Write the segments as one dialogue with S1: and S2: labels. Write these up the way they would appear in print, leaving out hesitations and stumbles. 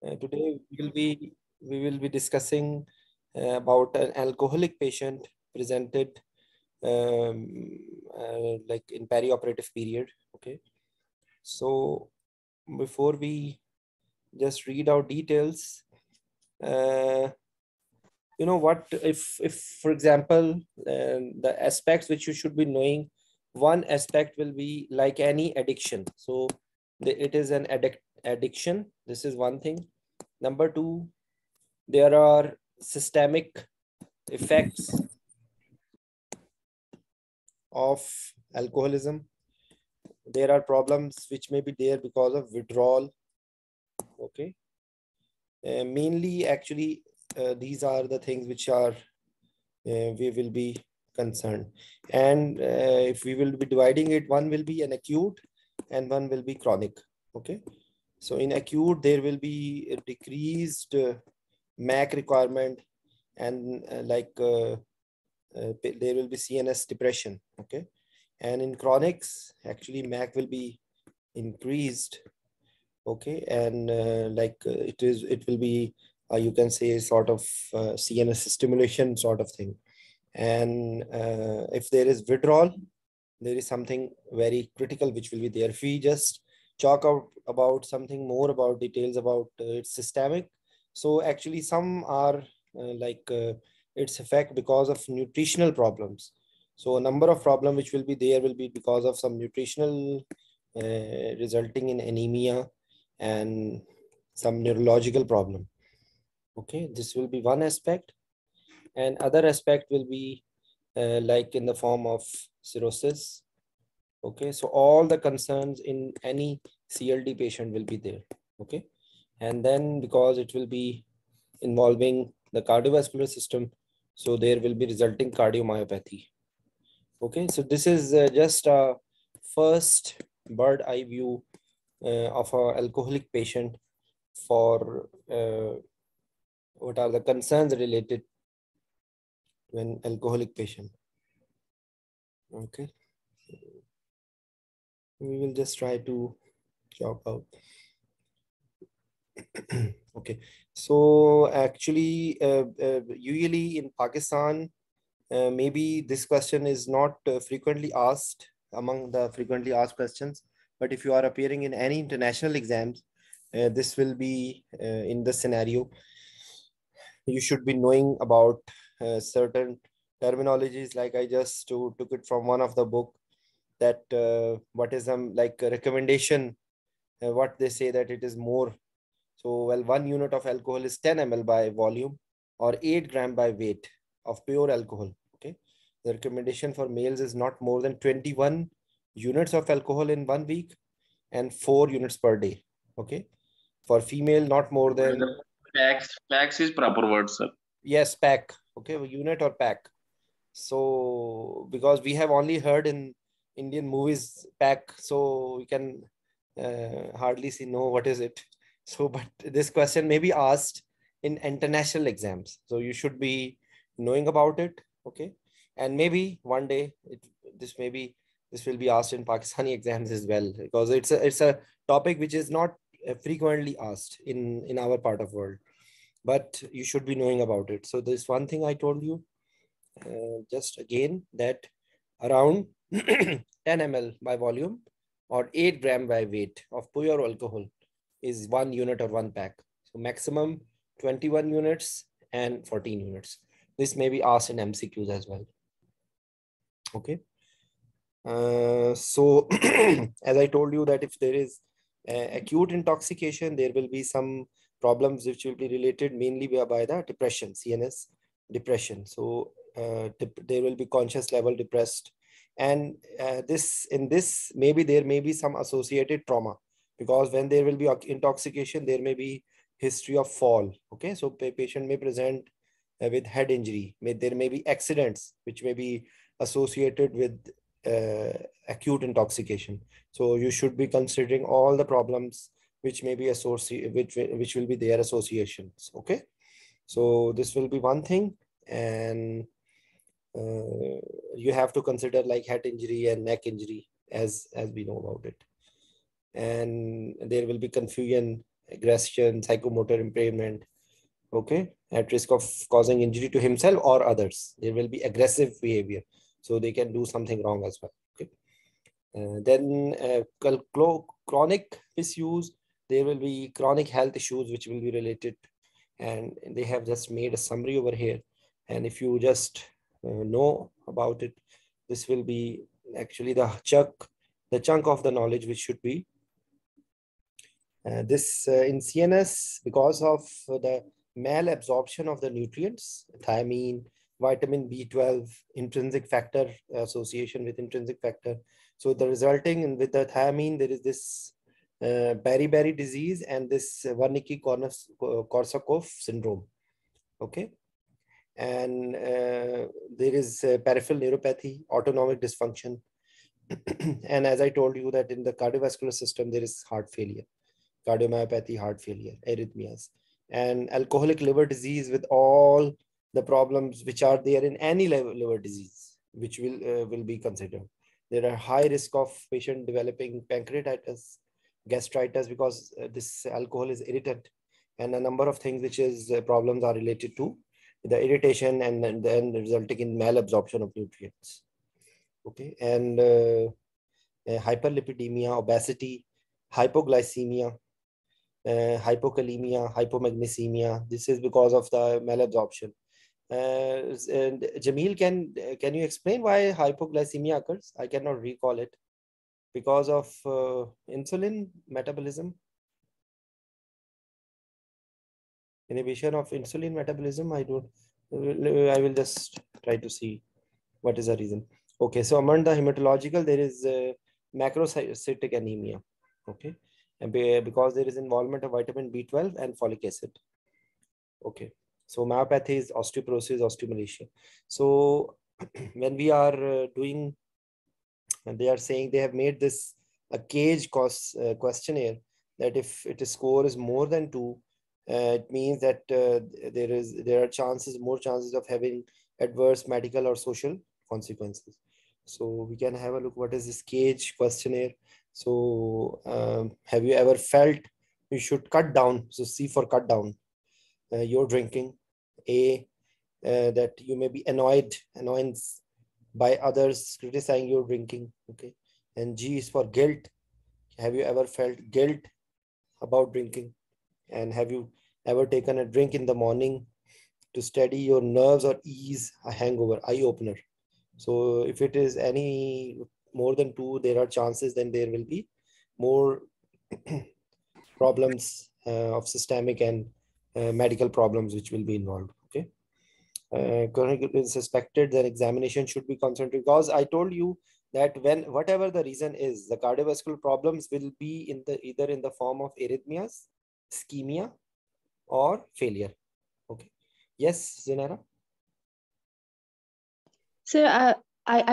S1: Today we will be discussing about an alcoholic patient presented like in perioperative period. Okay, so before we just read out details, uh, what if for example the aspects which you should be knowing, one aspect will be like any addiction. So it is an addiction. This is one thing. Number two, there are systemic effects of alcoholism. There are problems which may be there because of withdrawal. Okay, mainly actually these are the things which are we will be concerned. And if we will be dividing it, one will be an acute and one will be chronic. Okay, so in acute there will be a decreased MAC requirement, and there will be CNS depression. Okay, and in chronics actually MAC will be increased. Okay, and it will be you can say sort of CNS stimulation sort of thing. And if there is withdrawal, there is something very critical which will be there. If we just talk out about something more about details about its systemic, so actually some are its effect because of nutritional problems. So a number of problems which will be there will be because of some nutritional resulting in anemia and some neurological problem. Okay, this will be one aspect. And other aspect will be like in the form of cirrhosis. Okay, so all the concerns in any CLD patient will be there. Okay, and then because it will be involving the cardiovascular system, so there will be resulting cardiomyopathy. Okay, so this is just a first bird eye view of a alcoholic patient for what are the concerns related to an alcoholic patient. Okay, we will just try to talk out. Okay, so actually usually in Pakistan, maybe this question is not frequently asked among the frequently asked questions, but if you are appearing in any international exams, this will be in the scenario. You should be knowing about certain terminologies, like I just took it from one of the book, that what is like a recommendation, what they say that it is more. So, well, 1 unit of alcohol is 10 ml by volume or 8 gram by weight of pure alcohol. Okay. The recommendation for males is not more than 21 units of alcohol in 1 week and 4 units per day. Okay. For female, not more than.
S2: The packs is proper word, sir.
S1: Yes, pack. Okay. Unit or pack. So, because we have only heard in Indian movies pack, so we can hardly know what is it. So, but this question may be asked in international exams. So you should be knowing about it. Okay. And maybe one day this will be asked in Pakistani exams as well, because it's a topic which is not frequently asked in our part of world, but you should be knowing about it. So this one thing I told you, just again, that around 10 ml by volume or 8 gram by weight of pure alcohol is 1 unit or 1 pack. So maximum 21 units and 14 units. This may be asked in MCQs as well. Okay. So as I told you, that if there is acute intoxication, there will be some problems which will be related mainly by the depression, CNS depression. So there will be conscious level depressed, and this maybe there may be some associated trauma, because when there will be intoxication, there may be history of fall. Okay, so patient may present with head injury. There may be accidents which may be associated with acute intoxication. So you should be considering all the problems which may be associated, which will be their associations. Okay, so this will be one thing. And you have to consider like head injury and neck injury as we know about it. And there will be confusion aggression, psychomotor impairment, okay, at risk of causing injury to himself or others. There will be aggressive behavior, so they can do something wrong as well. Okay. Then chronic misuse, there will be chronic health issues which will be related, and they have just made a summary over here. And if you just know about it, this will be actually the chunk of the knowledge which should be this in CNS, because of the malabsorption of the nutrients, thiamine, vitamin B12, intrinsic factor association with intrinsic factor. So the resulting in with the thiamine, there is this beriberi disease and this Wernicke-Korsakoff syndrome. Okay. And there is peripheral neuropathy, autonomic dysfunction. And as I told you that in the cardiovascular system, there is heart failure, cardiomyopathy, heart failure, arrhythmias, and alcoholic liver disease with all the problems which are there in any liver disease, which will be considered. There are high risk of patient developing pancreatitis, gastritis, because this alcohol is irritant, and a number of things which is problems are related to the irritation and then resulting in malabsorption of nutrients. Okay, and hyperlipidemia, obesity, hypoglycemia, hypokalemia, hypomagnesemia. This is because of the malabsorption. And Jamil, can you explain why hypoglycemia occurs? I cannot recall it. Because of insulin metabolism, inhibition of insulin metabolism. I will just try to see what is the reason. Okay, so among the hematological, there is macrocytic anemia. Okay, and because there is involvement of vitamin B12 and folic acid. Okay, so myopathy is osteoporosis, osteomalacia. So when we are doing, and they are saying they have made this a cage questionnaire, that if score is more than 2, it means that there are more chances of having adverse medical or social consequences. So we can have a look what is this cage questionnaire. So have you ever felt you should cut down? So C for cut down your drinking. A, that you may be annoyance by others criticizing your drinking. Okay, and G is for guilt. Have you ever felt guilt about drinking? And have you ever taken a drink in the morning to steady your nerves or ease a hangover, eye opener? So if it is any more than 2, there are chances then there will be more problems of systemic and medical problems which will be involved. Okay. Chronic is suspected, then examination should be concentrated, because I told you that when whatever the reason is, the cardiovascular problems will be in the either in the form of arrhythmias, ischemia, or failure. Okay. Yes, Zinara?
S3: So I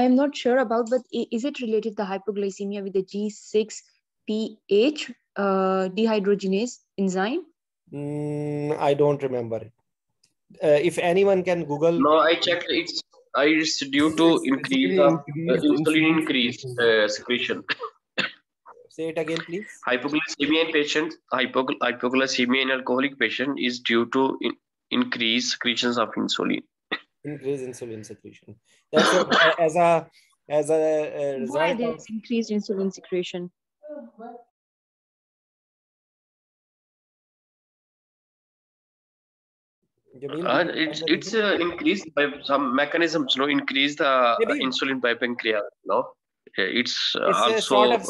S3: am not sure about, but is it related the hypoglycemia with the G6PH dehydrogenase enzyme?
S1: I don't remember it. If anyone can Google.
S2: No, I checked. It's due to increase the insulin increase secretion.
S1: Say it again, please.
S2: Hypoglycemia in patients, hypoglycemia in alcoholic patient is due to increased secretions of insulin.
S1: Increase insulin secretion. That's what, as a result.
S3: Why there is increased insulin secretion?
S2: It's increased by some mechanisms. No, increase the insulin by pancreas. No, it's also
S1: a sort of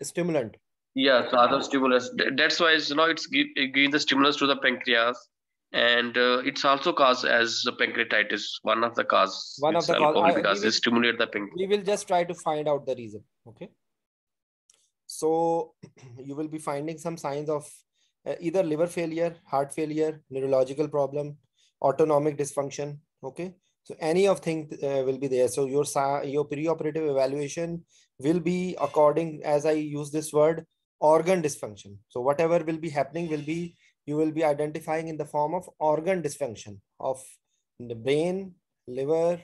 S1: stimulant.
S2: Yeah, sort of stimulus. That's why it's giving the stimulus to the pancreas, and it's also caused as the pancreatitis. One of the causes.
S1: One of the causes.
S2: Because it stimulate the pancreas.
S1: We will just try to find out the reason. Okay. So you will be finding some signs of either liver failure, heart failure, neurological problem, autonomic dysfunction. Okay. So any of things will be there. So your preoperative evaluation will be according, as I use this word, organ dysfunction. So whatever will be happening you will be identifying in the form of organ dysfunction of the brain, liver,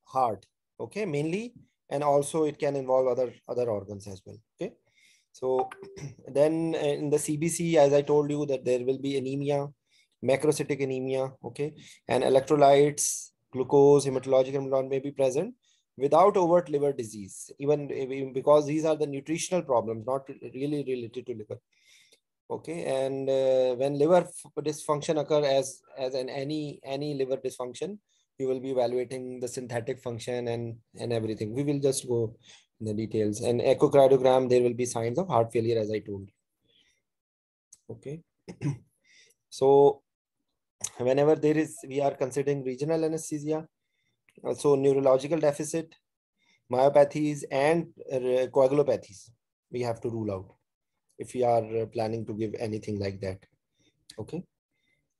S1: heart. Okay, mainly, and also it can involve other organs as well. Okay, So then in the CBC, as I told you, that there will be anemia, macrocytic anemia, okay, and electrolytes, glucose, hematologic hemoglobin may be present without overt liver disease, even because these are the nutritional problems, not really related to liver. Okay, and when liver dysfunction occur as in any liver dysfunction, you will be evaluating the synthetic function and everything. We will just go in the details. And echocardiogram, there will be signs of heart failure, as I told you. Okay. So whenever we are considering regional anesthesia, also neurological deficit, myopathies, and coagulopathies, we have to rule out if we are planning to give anything like that. Okay.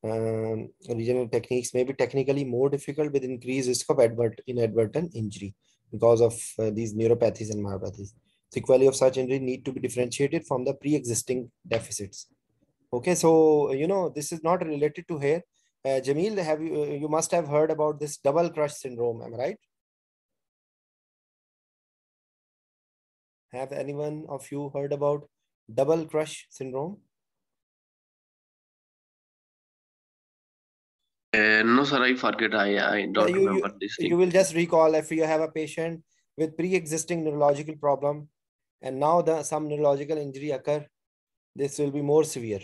S1: Regional techniques may be technically more difficult with increased risk of inadvertent injury because of these neuropathies and myopathies. Sequelae of such injury need to be differentiated from the pre-existing deficits. Okay, so this is not related to hair. Jamil, you must have heard about this double crush syndrome, am I right? Have anyone of you heard about double crush syndrome?
S2: No, sir, I forget. I don't remember this thing.
S1: You will just recall if you have a patient with pre-existing neurological problem and now some neurological injury occur, this will be more severe.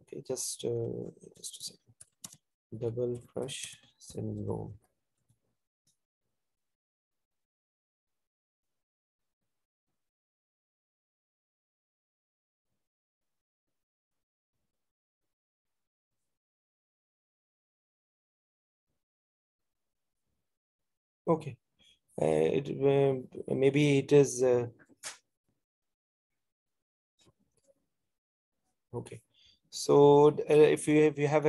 S1: Okay, just a second. Double crush syndrome. Okay, maybe it is okay. So if you have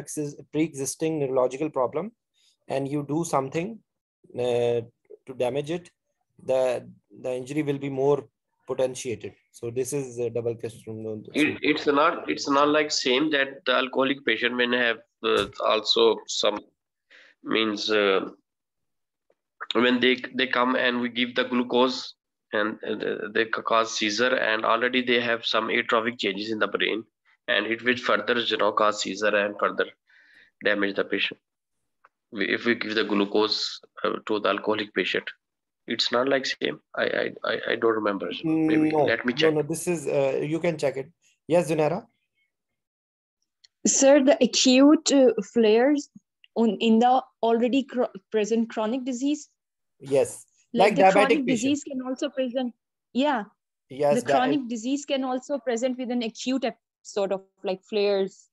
S1: pre-existing neurological problem and you do something to damage it, the injury will be more potentiated. So this is a double crush syndrome.
S2: It's not like same that the alcoholic patient may have also some means when they come and we give the glucose and they cause seizure, and already they have some atrophic changes in the brain, and it will further cause seizure and further damage the patient. If we give the glucose to the alcoholic patient, it's not like same. I don't remember. Maybe let me check.
S1: No, this is you can check it. Yes, Zunaira.
S3: Sir, the acute flares in the already present chronic disease,
S1: Yes,
S3: like
S1: like
S3: the
S1: diabetic
S3: chronic
S1: patient.
S3: disease can also present. Yeah, the
S1: Yes,
S3: chronic disease can also present with an acute episode of like flares.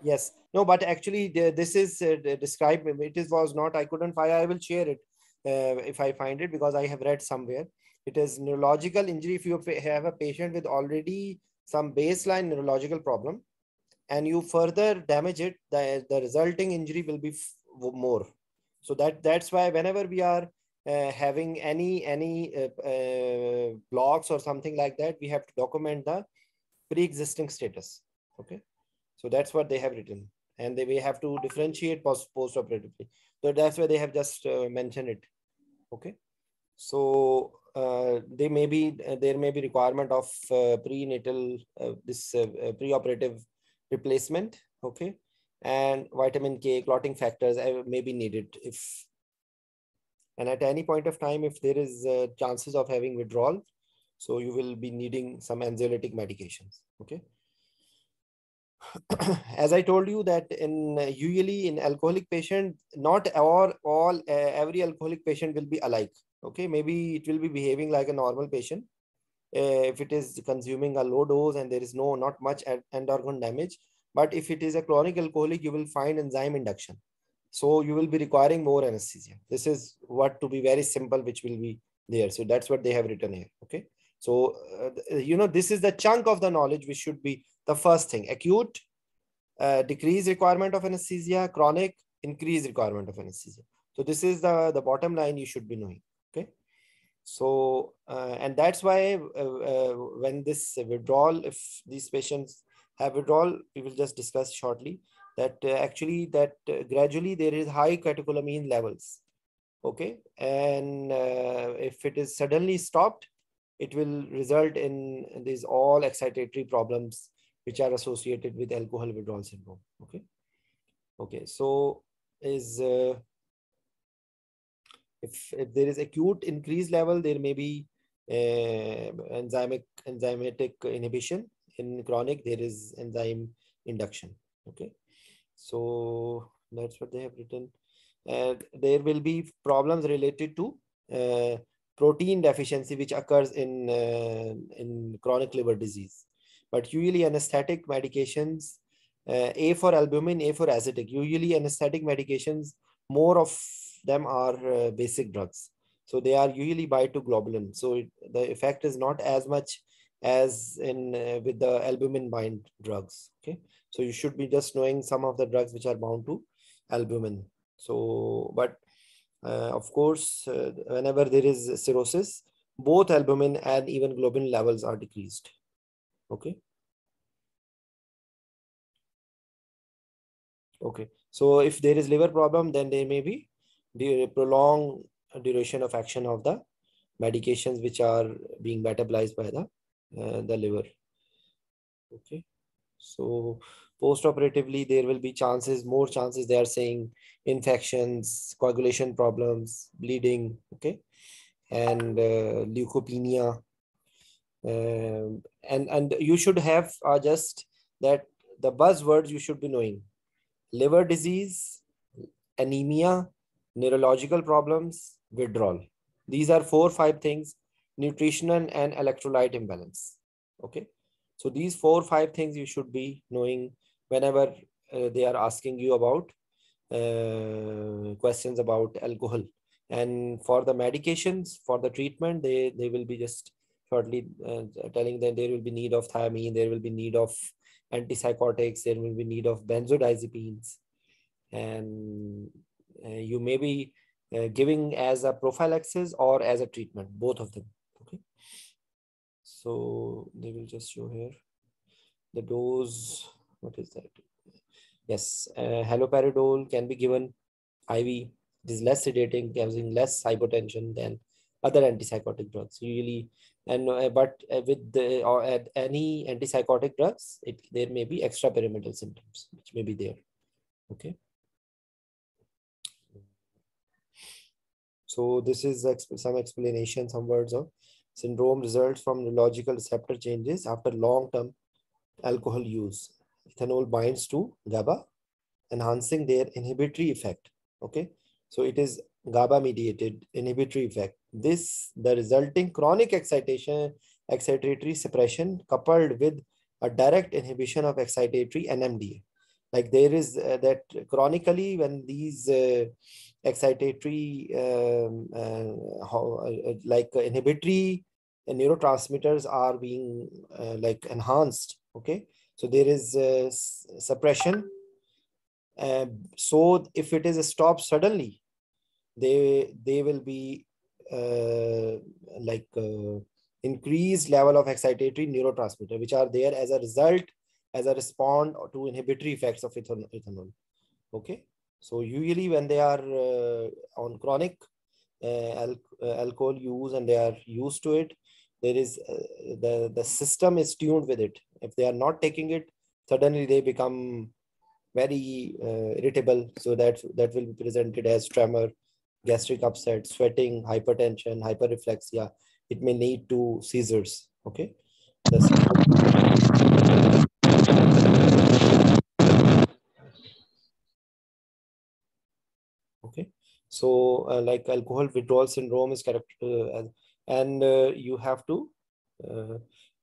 S1: yes. No, but actually this is described. Was not. I couldn't find. I will share it if I find it because I have read somewhere. It is neurological injury. If you have a patient with already some baseline neurological problem, and you further damage it, the resulting injury will be more. So that's why whenever we are having any blocks or something like that, we have to document the pre-existing status. Okay, so that's what they have written, and we have to differentiate post-operatively. So that's why they have just mentioned it. Okay, so there may be requirement of prenatal preoperative replacement. Okay, and vitamin K clotting factors may be needed if, and at any point of time if there is chances of having withdrawal, so you will be needing some anxiolytic medications. Okay. As I told you that in usually in alcoholic patient, not all every alcoholic patient will be alike. Okay, maybe it will be behaving like a normal patient if it is consuming a low dose and there is not much end organ damage. But if it is a chronic alcoholic, you will find enzyme induction, so you will be requiring more anesthesia. This is what, to be very simple, which will be there. So that's what they have written here. Okay, so this is the chunk of the knowledge which should be the first thing: acute decrease requirement of anesthesia, chronic increase requirement of anesthesia. So this is the bottom line you should be knowing. Okay, so and that's why when this withdrawal, if these patients have withdrawal, we will just discuss shortly that actually that gradually there is high catecholamine levels. Okay, and if it is suddenly stopped, it will result in these all excitatory problems which are associated with alcohol withdrawal syndrome. Okay, so is if there is acute increased level, there may be enzymatic inhibition. In chronic, there is enzyme induction. Okay, so that's what they have written. And there will be problems related to protein deficiency, which occurs in chronic liver disease. But usually anesthetic medications, A for albumin, A for acidic. Usually anesthetic medications, more of them are basic drugs. So they are usually bind to globulin. So the effect is not as much as in with the albumin bind drugs. Okay, so you should be just knowing some of the drugs which are bound to albumin. So, but of course, whenever there is cirrhosis, both albumin and even globulin levels are decreased. Okay. Okay. So if there is liver problem, then there may be the prolonged duration of action of the medications which are being metabolized by the liver. Okay. So post-operatively, there will be chances, more chances, they are saying, infections, coagulation problems, bleeding, okay, and leukopenia. And you should have just that the buzzwords you should be knowing: liver disease, anemia, neurological problems, withdrawal. These are 4-5 things, nutritional and electrolyte imbalance. Okay. So these 4-5 things you should be knowing whenever they are asking you about questions about alcohol. And for the medications, for the treatment, they will be just shortly telling that there will be need of thiamine, there will be need of antipsychotics, there will be need of benzodiazepines, and you may be giving as a prophylaxis or as a treatment, both of them. Okay, so they will just show here the dose. What is that? Yes, haloperidol can be given IV. It is less sedating, causing less hypotension than other antipsychotic drugs usually. And but with the or any antipsychotic drugs, there may be extrapyramidal symptoms which may be there. Okay. So this is some explanation, some words of syndrome results from neurological receptor changes after long-term alcohol use. Ethanol binds to GABA, enhancing their inhibitory effect. Okay, so it is GABA mediated inhibitory effect. The resulting chronic excitatory suppression coupled with a direct inhibition of excitatory NMDA. Like there is that chronically when these excitatory inhibitory neurotransmitters are being like enhanced. Okay, so there is suppression. So if it is stopped suddenly, they will be increased level of excitatory neurotransmitter, which are there as a result, as a response to inhibitory effects of ethanol. Okay, so usually when they are on chronic alcohol use and they are used to it, there is the system is tuned with it. If they are not taking it, suddenly they become very irritable. So that will be presented as tremor, gastric upset, sweating, hypertension, hyperreflexia. It may lead to seizures. Okay. Okay. So like alcohol withdrawal syndrome is characterized, and you have to,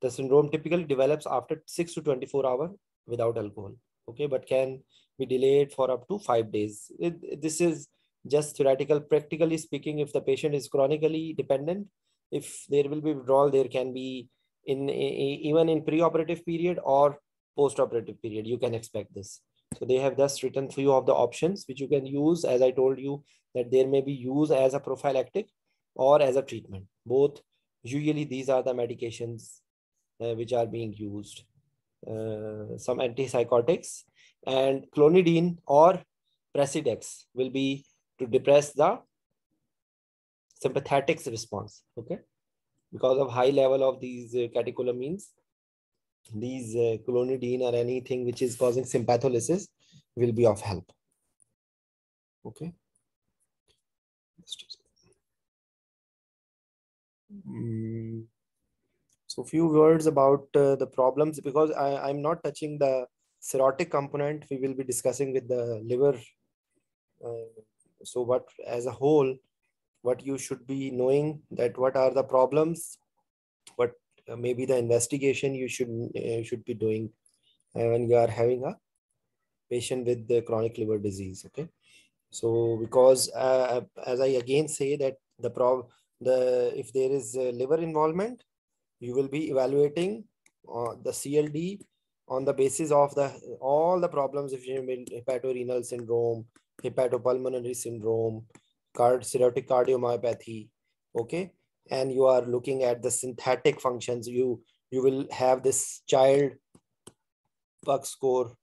S1: the syndrome typically develops after 6 to 24 hours without alcohol. Okay, but can be delayed for up to 5 days. This is just theoretical. Practically speaking, if the patient is chronically dependent, if there will be withdrawal, there can be even in pre-operative period or post-operative period, you can expect this. So they have just written few of the options which you can use. As I told you, that there may be used as a prophylactic or as a treatment. Both, usually these are the medications which are being used. Some antipsychotics and clonidine or Presidex will be to depress the sympathetic response. Okay. because of high level of these catecholamines, these clonidine or anything which is causing sympatholysis will be of help. Okay. So few words about the problems, because I'm not touching the cirrhotic component. We will be discussing with the liver. So what as a whole, what you should be knowing, that what are the problems, what maybe the investigation you should be doing when you are having a patient with the chronic liver disease. Okay. So because as I again say that if there is liver involvement, you will be evaluating the CLD on the basis of all the problems. If you have hepatorenal syndrome, hepatopulmonary syndrome, cirrhotic cardiomyopathy, okay, and you are looking at the synthetic functions, you will have this child Puck score.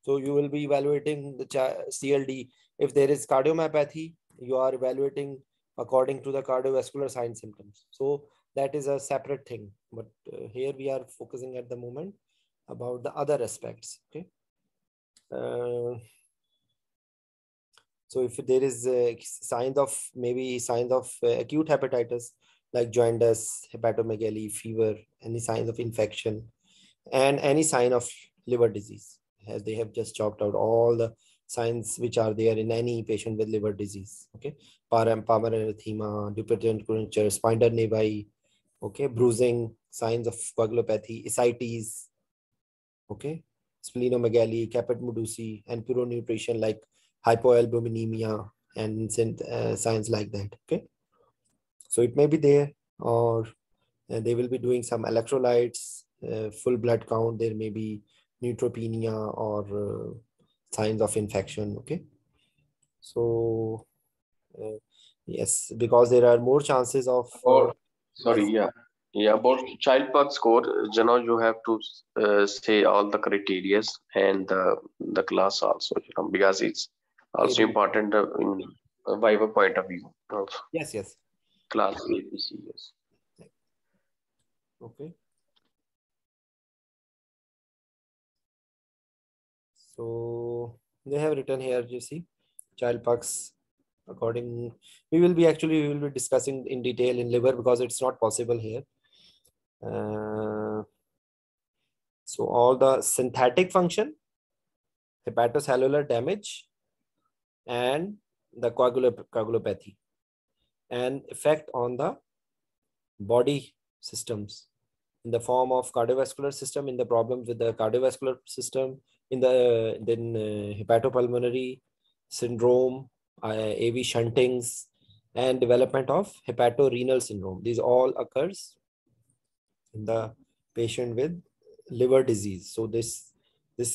S1: So you will be evaluating the CLD. If there is cardiomyopathy, you are evaluating according to the cardiovascular sign symptoms. So that is a separate thing. But here we are focusing at the moment about the other aspects. Okay. So if there is signs of acute hepatitis like jaundice, hepatomegaly, fever, any signs of infection, and any sign of liver disease, as they have just chalked out all the signs which are there in any patient with liver disease. Okay, paraerythema, duplicate curvature, spinal nevi, okay, bruising, signs of coagulopathy, ascites, okay, splenomegaly, caput medusae, and pyrolution like hypoalbuminemia and signs like that. Okay, so it may be there, or they will be doing some electrolytes, full blood count. There may be neutropenia or signs of infection. Okay, so yes, because there are more chances of
S2: Sorry,
S1: yes.
S2: yeah, about child Puck score, you have to say all the criterias and the class also, because it's also
S1: Maybe.
S2: important in a Viva point of view of
S1: Yes.
S2: class APC. Yes.
S1: Okay. So they have written here, you see, child Pucks. We will be discussing in detail in liver because it's not possible here. So all the synthetic function, hepatocellular damage, and the coagulopathy, and effect on the body systems in the form of cardiovascular system, in the problems with the cardiovascular system, in the hepatopulmonary syndrome, AV shuntings, and development of hepatorenal syndrome. These all occurs in the patient with liver disease. So this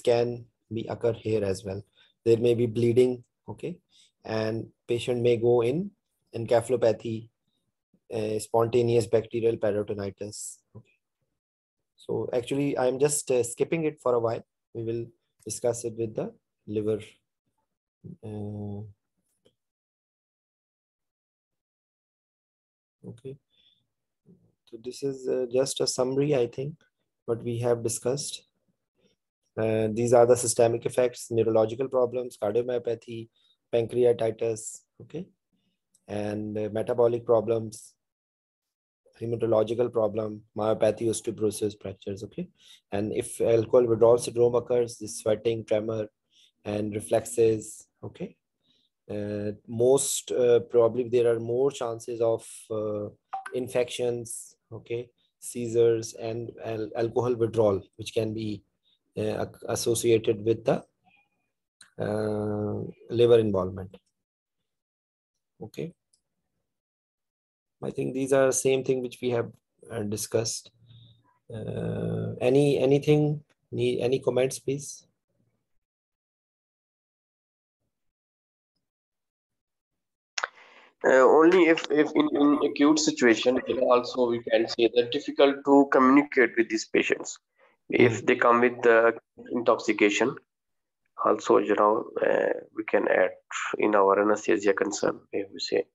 S1: can be occur here as well. There may be bleeding, okay, and patient may go in encephalopathy, spontaneous bacterial peritonitis. Okay. So actually, I'm just skipping it for a while. We will discuss it with the liver. Okay. So this is just a summary, I think, what we have discussed. These are the systemic effects: neurological problems, cardiomyopathy, pancreatitis, okay, and metabolic problems, hematological problem, myopathy, osteoporosis, fractures, okay. And if alcohol withdrawal syndrome occurs, this sweating, tremor, and reflexes, okay. Most probably there are more chances of infections, okay, seizures, and alcohol withdrawal, which can be associated with the liver involvement. Okay, I think these are the same thing which we have discussed. Anything? Any comments, please?
S2: Only if in acute situation, also we can say that difficult to communicate with these patients. If they come with the intoxication, also, we can add in our anesthesia concern, if we say.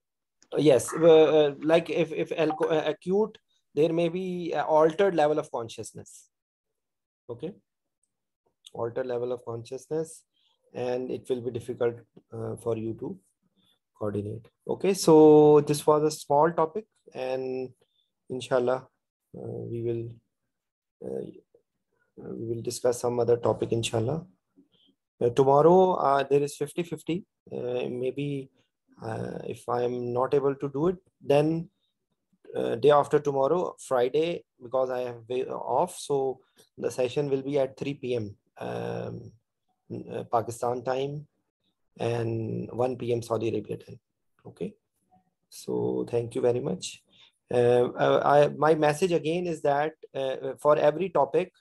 S1: Yes, like if acute there may be an altered level of consciousness. Okay, altered level of consciousness, and it will be difficult for you to coordinate. Okay, so this was a small topic, and inshallah we will discuss some other topic, inshallah. Tomorrow there is 50-50. Maybe if I am not able to do it, then day after tomorrow, Friday, because I have off, so the session will be at 3 p.m. Pakistan time and 1 p.m. Saudi Arabia time. Okay, so thank you very much. My message again is that for every topic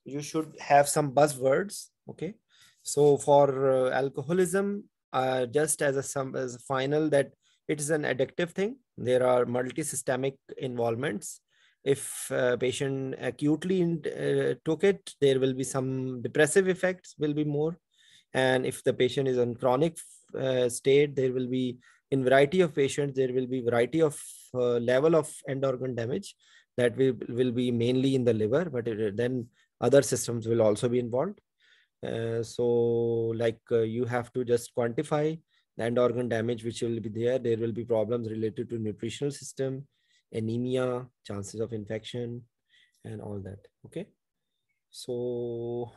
S1: you should have some buzzwords. Okay, so for alcoholism, just as a final, that it is an addictive thing. There are multi-systemic involvements. If a patient acutely took it, there will be some depressive effects will be more. And if the patient is on chronic state, there will be, in variety of patients, there will be variety of level of end organ damage that will be mainly in the liver, but then other systems will also be involved. So like you have to just quantify the end organ damage which will be there. There will be problems related to nutritional system, anemia, chances of infection, and all that. Okay, so